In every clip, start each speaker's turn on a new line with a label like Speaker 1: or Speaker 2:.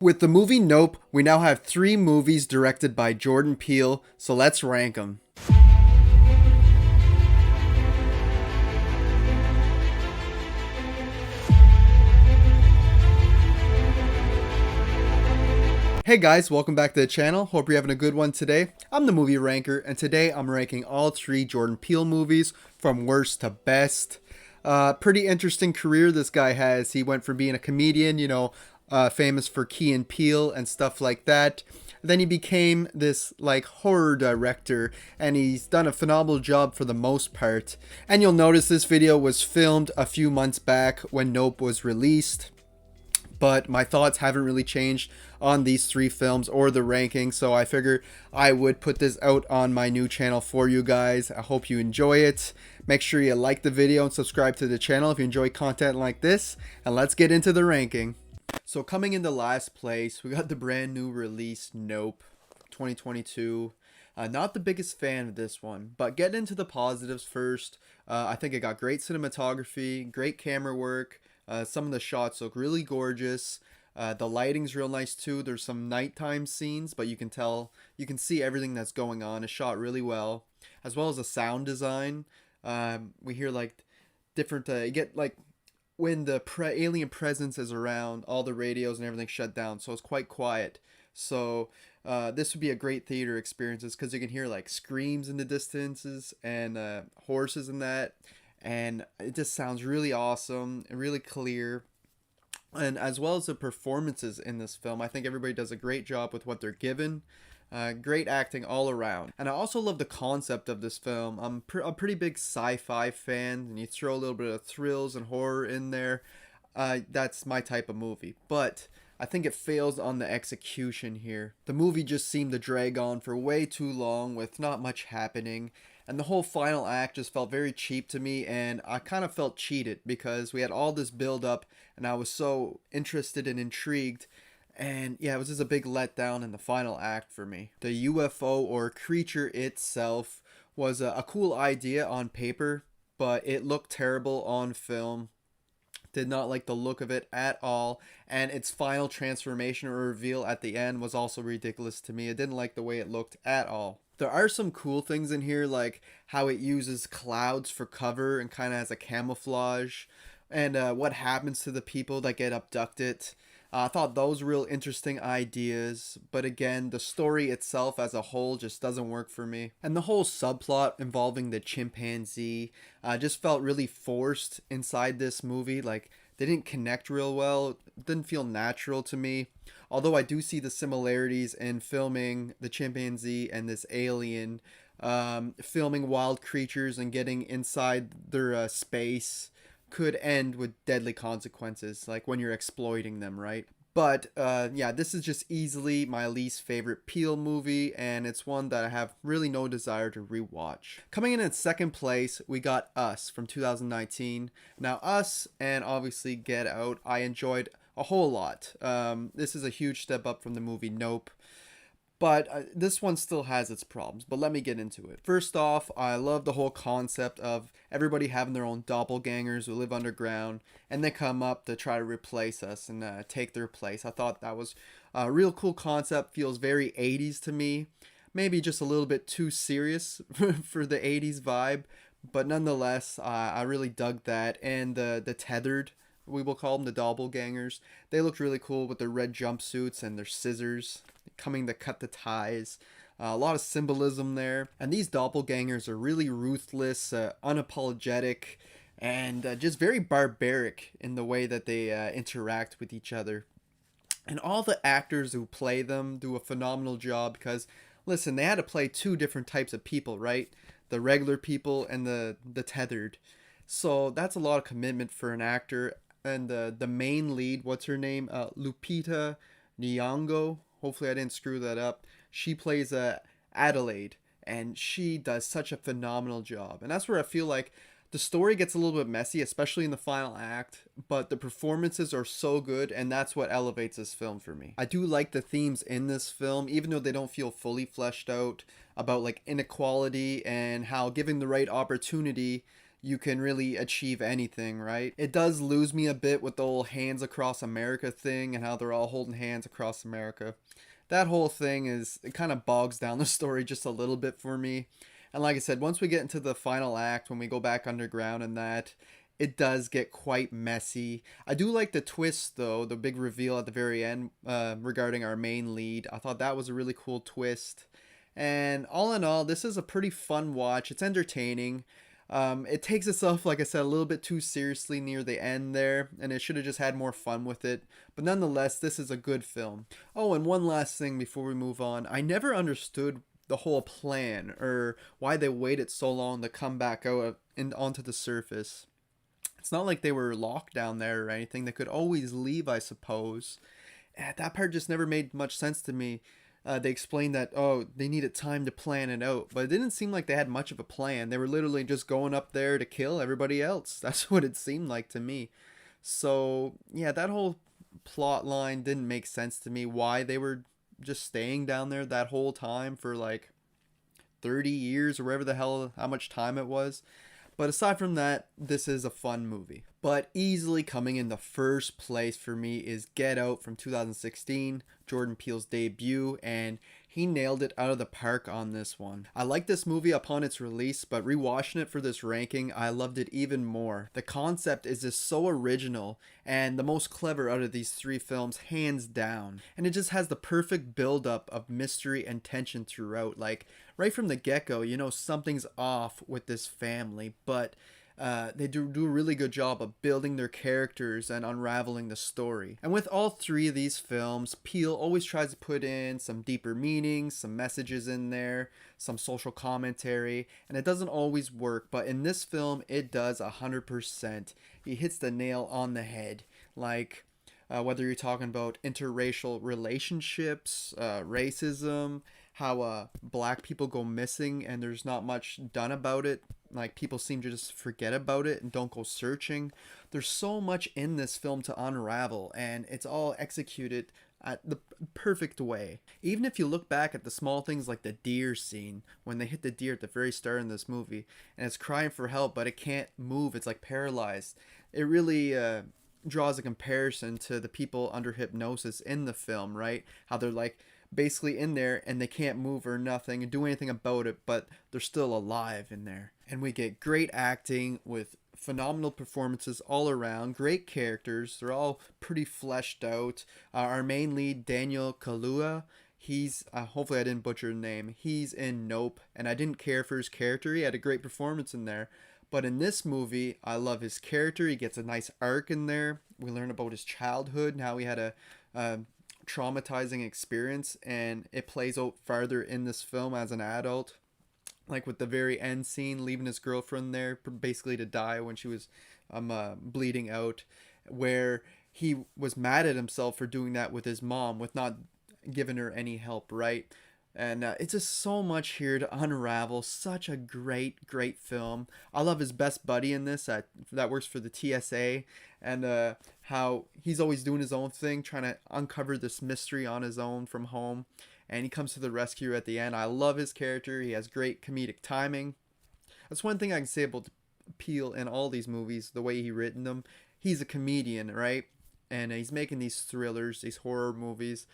Speaker 1: With the movie Nope, we now have 3 movies directed by Jordan Peele, so let's rank them. Hey guys, welcome back to the channel. Hope you're having a good one today. I'm the movie ranker, and today I'm ranking all 3 Jordan Peele movies from worst to best. Pretty interesting career this guy has. He went from being a comedian, famous for Key and Peele and stuff like that. Then he became this like horror director, and he's done a phenomenal job for the most part. And you'll notice this video was filmed a few months back when Nope was released, but my thoughts haven't really changed on these 3 films or the ranking, so I figured I would put this out on my new channel for you guys. I hope you enjoy it. Make sure you like the video and subscribe to the channel if you enjoy content like this, and let's get into the ranking. So coming into last place, we got the brand new release Nope 2022. Not the biggest fan of this one, but getting into the positives first. I think it got great cinematography, great camera work. Some of the shots look really gorgeous. The lighting's real nice too. There's some nighttime scenes, but you can see everything that's going on. It's shot really well, as well as the sound design. We hear like different. You get like when the alien presence is around, all the radios and everything shut down, so it's quite quiet. So this would be a great theater experiences because you can hear like screams in the distances and horses and that. And it just sounds really awesome and really clear. And as well as the performances in this film, I think everybody does a great job with what they're given. Great acting all around. And I also love the concept of this film. I'm a pretty big sci-fi fan, and you throw a little bit of thrills and horror in there. That's my type of movie. But I think it fails on the execution here. The movie just seemed to drag on for way too long with not much happening. And the whole final act just felt very cheap to me, and I kind of felt cheated because we had all this build up and I was so interested and intrigued. And yeah, it was just a big letdown in the final act for me. The UFO or creature itself was a cool idea on paper, but it looked terrible on film. Did not like the look of it at all, and its final transformation or reveal at the end was also ridiculous to me. I didn't like the way it looked at all. There are some cool things in here, like how it uses clouds for cover and kind of has a camouflage, and what happens to the people that get abducted. I thought those were real interesting ideas, but again, the story itself as a whole just doesn't work for me. And the whole subplot involving the chimpanzee just felt really forced inside this movie. Like, they didn't connect real well. It didn't feel natural to me. Although I do see the similarities in filming the chimpanzee and this alien, filming wild creatures and getting inside their space could end with deadly consequences, like when you're exploiting them, right? But yeah, this is just easily my least favorite Peele movie, and it's one that I have really no desire to rewatch. Coming in at second place, we got Us from 2019. Now, Us and obviously Get Out, I enjoyed a whole lot. This is a huge step up from the movie Nope. But this one still has its problems, but let me get into it. First off, I love the whole concept of everybody having their own doppelgangers who live underground, and they come up to try to replace us and take their place. I thought that was a real cool concept, feels very 80s to me. Maybe just a little bit too serious for the 80s vibe, but nonetheless, I really dug that. And the tethered, we will call them the doppelgangers, they looked really cool with their red jumpsuits and their scissors coming to cut the ties. A lot of symbolism there. And these doppelgangers are really ruthless, unapologetic, and just very barbaric in the way that they interact with each other. And all the actors who play them do a phenomenal job because, listen, they had to play 2 different types of people, right? The regular people and the tethered. So that's a lot of commitment for an actor. And the main lead, what's her name? Lupita Nyong'o. Hopefully I didn't screw that up. She plays Adelaide, and she does such a phenomenal job. And that's where I feel like the story gets a little bit messy, especially in the final act, but the performances are so good, and that's what elevates this film for me. I do like the themes in this film, even though they don't feel fully fleshed out, about like inequality and how giving the right opportunity you can really achieve anything, right? It does lose me a bit with the whole hands across America thing and how they're all holding hands across America. That whole thing is, it kind of bogs down the story just a little bit for me. And like I said, once we get into the final act, when we go back underground and that, it does get quite messy. I do like the twist though, the big reveal at the very end regarding our main lead. I thought that was a really cool twist. And all in all, this is a pretty fun watch. It's entertaining. It takes itself, like I said, a little bit too seriously near the end there, and it should have just had more fun with it. But nonetheless, this is a good film. Oh, and one last thing before we move on. I never understood the whole plan or why they waited so long to come back out and onto the surface. It's not like they were locked down there or anything. They could always leave, I suppose. That part just never made much sense to me. They explained that, oh, they needed time to plan it out, but it didn't seem like they had much of a plan. They were literally just going up there to kill everybody else. That's what it seemed like to me. So yeah, that whole plot line didn't make sense to me. Why they were just staying down there that whole time for like 30 years or whatever the hell, how much time it was. But aside from that, this is a fun movie. But easily coming in the first place for me is Get Out from 2016, Jordan Peele's debut, and he nailed it out of the park on this one. I liked this movie upon its release, but rewatching it for this ranking, I loved it even more. The concept is just so original and the most clever out of these three films, hands down. And it just has the perfect build-up of mystery and tension throughout. Like, right from the get-go, you know something's off with this family, but they do a really good job of building their characters and unraveling the story. And with all three of these films, Peele always tries to put in some deeper meanings, some messages in there, some social commentary, and it doesn't always work, but in this film, it does 100%. He hits the nail on the head. Like, whether you're talking about interracial relationships, racism, how black people go missing and there's not much done about it. Like, people seem to just forget about it and don't go searching. There's so much in this film to unravel, and it's all executed at the perfect way. Even if you look back at the small things like the deer scene, when they hit the deer at the very start in this movie, and it's crying for help, but it can't move, it's like paralyzed. It really draws a comparison to the people under hypnosis in the film, right? How they're like basically in there and they can't move or nothing and do anything about it, but they're still alive in there. And we get great acting with phenomenal performances all around, great characters. They're all pretty fleshed out. Our main lead, Daniel Kaluuya, he's hopefully I didn't butcher the name. He's in Nope, and I didn't care for his character. He had a great performance in there. But in this movie, I love his character. He gets a nice arc in there. We learn about his childhood and how he had a traumatizing experience, and it plays out farther in this film as an adult, like with the very end scene, leaving his girlfriend there basically to die when she was bleeding out, where he was mad at himself for doing that with his mom, with not giving her any help, right? And it's just so much here to unravel. Such a great film. I love his best buddy in this that works for the TSA, and how he's always doing his own thing, trying to uncover this mystery on his own from home. And he comes to the rescue at the end. I love his character. He has great comedic timing. That's one thing I can say about Peele in all these movies, the way he written them. He's a comedian, right? And he's making these thrillers, these horror movies,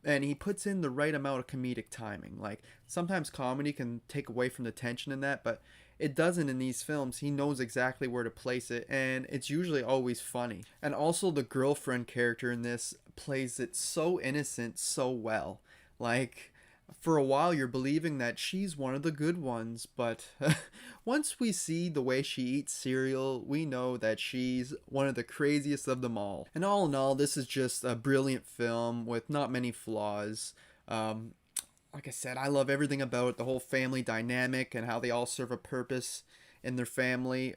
Speaker 1: and he puts in the right amount of comedic timing. Like, sometimes comedy can take away from the tension in that, but it doesn't in these films. He knows exactly where to place it, and it's usually always funny. And also the girlfriend character in this plays it so innocent so well. Like, for a while you're believing that she's one of the good ones, but once we see the way she eats cereal, we know that she's one of the craziest of them all. And all in all, this is just a brilliant film with not many flaws. Like I said, I love everything about it, the whole family dynamic and how they all serve a purpose in their family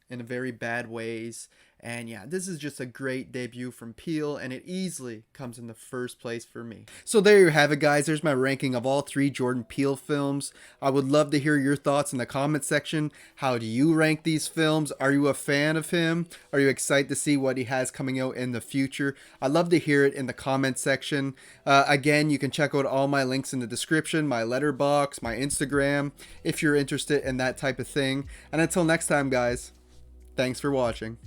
Speaker 1: in very bad ways. And yeah, this is just a great debut from Peele, and it easily comes in the first place for me. So there you have it, guys. There's my ranking of all 3 Jordan Peele films. I would love to hear your thoughts in the comment section. How do you rank these films? Are you a fan of him? Are you excited to see what he has coming out in the future? I'd love to hear it in the comment section. Again, you can check out all my links in the description, my letterbox, my Instagram, if you're interested in that type of thing. And until next time, guys, thanks for watching.